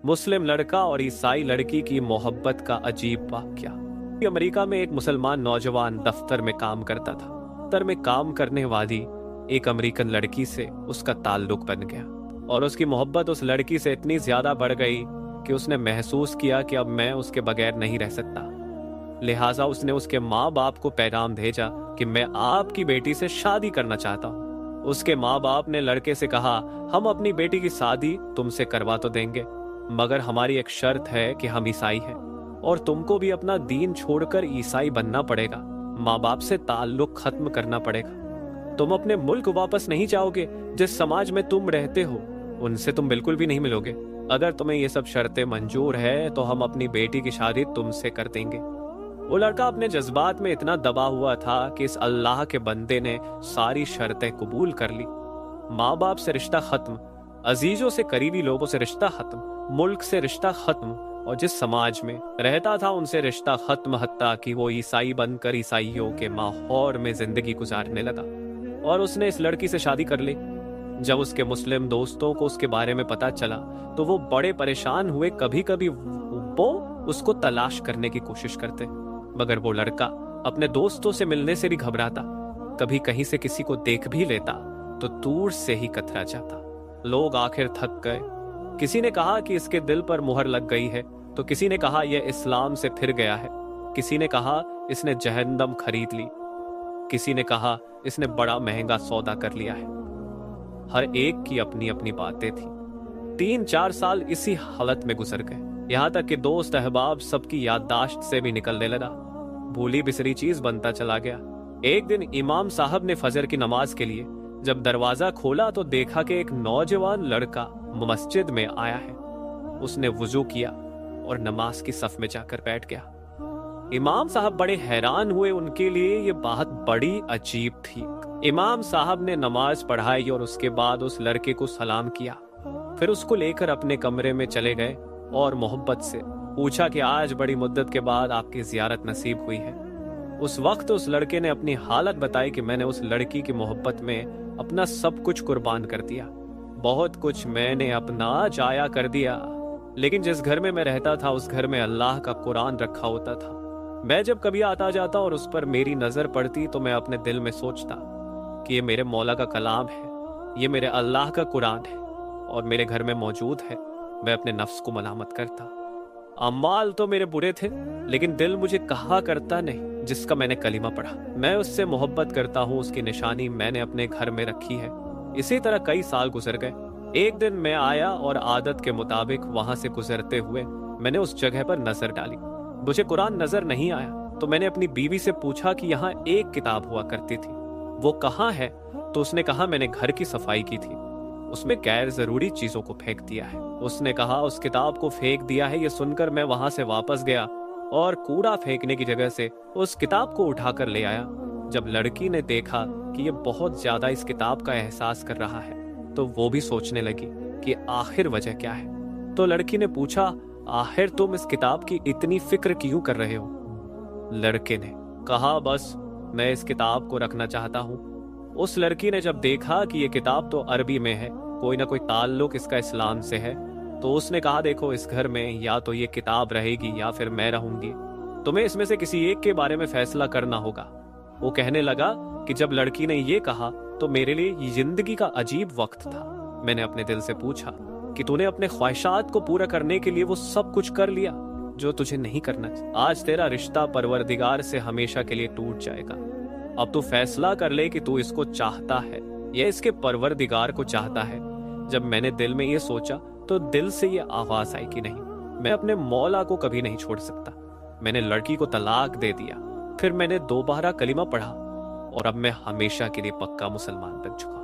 मुस्लिम लड़का और ईसाई लड़की की मोहब्बत का अजीब वाकया। अमेरिका में एक मुसलमान नौजवान दफ्तर में काम करता था। दफ्तर में काम करने वाली एक अमेरिकन लड़की से उसका ताल्लुक बन गया और उसकी मोहब्बत उस लड़की से इतनी ज्यादा बढ़ गई कि उसने महसूस किया कि अब मैं उसके बगैर नहीं रह सकता। लिहाजा उसने उसके माँ बाप को पैगाम भेजा कि मैं आपकी बेटी से शादी करना चाहता हूँ। उसके माँ बाप ने लड़के से कहा, हम अपनी बेटी की शादी तुमसे करवा तो देंगे, मगर हमारी एक शर्त है कि हम ईसाई हैं और तुमको भी अपना दीन छोड़कर ईसाई बनना पड़ेगा। माँ बाप से ताल्लुक खत्म करना पड़ेगा। तुम अपने मुल्क वापस नहीं जाओगे। जिस समाज में तुम रहते हो उनसे तुम बिल्कुल भी नहीं मिलोगे। अगर तुम्हें ये सब शर्तें मंजूर है तो हम अपनी बेटी की शादी तुमसे कर देंगे। वो लड़का अपने जज्बात में इतना दबा हुआ था कि इस अल्लाह के बंदे ने सारी शर्तें कबूल कर ली। माँ बाप से रिश्ता खत्म, अजीजों से करीबी लोगों से रिश्ता खत्म, मुल्क से रिश्ता खत्म और जिस समाज में रहता था उनसे रिश्ता खत्म, हत्ता कि वो ईसाई बनकर ईसाइयों के माहौल में जिंदगी गुजारने लगा। और उसने इस लड़की से शादी कर ली। जब उसके मुस्लिम दोस्तों को उसके बारे में पता चला तो वो बड़े परेशान हुए। कभी कभी वो उसको तलाश करने की कोशिश करते, मगर वो लड़का अपने दोस्तों से मिलने से भी घबराता। कभी कहीं से किसी को देख भी लेता तो दूर से ही कतरा जाता। लोग आखिर थक गए। किसी ने कहा कि इसके दिल पर मुहर लग गई है, तो किसी ने कहा यह इस्लाम से फिर गया है, किसी ने कहा इसने जहन्नम खरीद ली, किसी ने कहा इसने बड़ा महंगा सौदा कर लिया है। हर एक की अपनी अपनी बातें थी। 3-4 साल इसी हालत में गुजर गए, यहाँ तक कि दोस्त अहबाब सबकी याददाश्त से भी निकलने लगा। भूली बिसरी चीज बनता चला गया। एक दिन इमाम साहब ने फजर की नमाज के लिए जब दरवाजा खोला तो देखा कि एक नौजवान लड़का मस्जिद में आया है। उसने वुजू किया और नमाज की सफ में जाकर बैठ गया। इमाम साहब बड़े हैरान हुए। उनके लिए ये बात बड़ी अजीब थी। इमाम साहब ने नमाज पढ़ाई और उसके बाद उस लड़के को सलाम किया। फिर उसको लेकर अपने कमरे में चले गए और मोहब्बत से पूछा कि आज बड़ी मुद्दत के बाद आपकी जियारत नसीब हुई है। उस वक्त उस लड़के ने अपनी हालत बताई कि मैंने उस लड़की की मोहब्बत में अपना सब कुछ कुर्बान कर दिया। बहुत कुछ मैंने अपना जाया कर दिया, लेकिन जिस घर में मैं रहता था उस घर में अल्लाह का कुरान रखा होता था। मैं जब कभी आता जाता और उस पर मेरी नजर पड़ती तो मैं अपने दिल में सोचता कि ये मेरे मौला का कलाम है, ये मेरे अल्लाह का कुरान है और मेरे घर में मौजूद है। मैं अपने नफ्स को मलामत करता। अमाल तो मेरे बुरे थे, लेकिन दिल मुझे कहा करता नहीं जिसका मैंने कलीमा पढ़ा। मैं उससे मोहब्बत करता हूँ, उसकी निशानी मैंने अपने घर में रखी है। इसी तरह कई साल गुजर गए। एक दिन मैं आया और आदत के मुताबिक वहां से गुजरते हुए मैंने उस जगह पर नजर डाली। मुझे कुरान नजर नहीं आया तो मैंने अपनी बीवी से पूछा कि यहाँ एक किताब हुआ करती थी, वो कहाँ है? तो उसने कहा मैंने घर की सफाई की थी, उसमें गैर जरूरी चीजों को फेंक दिया है। उसने कहा उस किताब को फेंक दिया है। ये सुनकर मैं वहां से वापस गया और कूड़ा फेंकने की जगह से उस किताब को उठाकर ले आया। जब लड़की ने देखा कि ये बहुत ज्यादा इस किताब का एहसास कर रहा है तो वो भी सोचने लगी कि आखिर वजह क्या है। तो लड़की ने पूछा, आखिर तुम इस किताब की इतनी फिक्र क्यों कर रहे हो? लड़के ने कहा, बस मैं इस किताब को रखना चाहता हूँ। उस लड़की ने जब देखा कि ये किताब तो अरबी में है, कोई ना कोई ताल्लुक इसका इस्लाम से है, तो उसने कहा देखो इस घर में या तो ये किताब रहेगी या फिर मैं रहूंगी, तुम्हें इसमें से किसी एक के बारे में फैसला करना होगा। वो कहने लगा कि जब लड़की ने ये कहा तो मेरे लिए ये जिंदगी का अजीब वक्त था। मैंने अपने दिल से पूछा कि तूने अपने ख्वाहिशात को पूरा करने के लिए वो सब कुछ कर लिया जो तुझे नहीं करना चाहिए। आज तेरा रिश्ता परवरदिगार से हमेशा के लिए टूट जाएगा। अब तू फैसला कर ले कि तू इसको चाहता है या इसके परवरदिगार को चाहता है। जब मैंने दिल में ये सोचा तो दिल से ये आवाज आई कि नहीं, मैं अपने मौला को कभी नहीं छोड़ सकता। मैंने लड़की को तलाक दे दिया। फिर मैंने दोबारा कलीमा पढ़ा और अब मैं हमेशा के लिए पक्का मुसलमान बन चुका।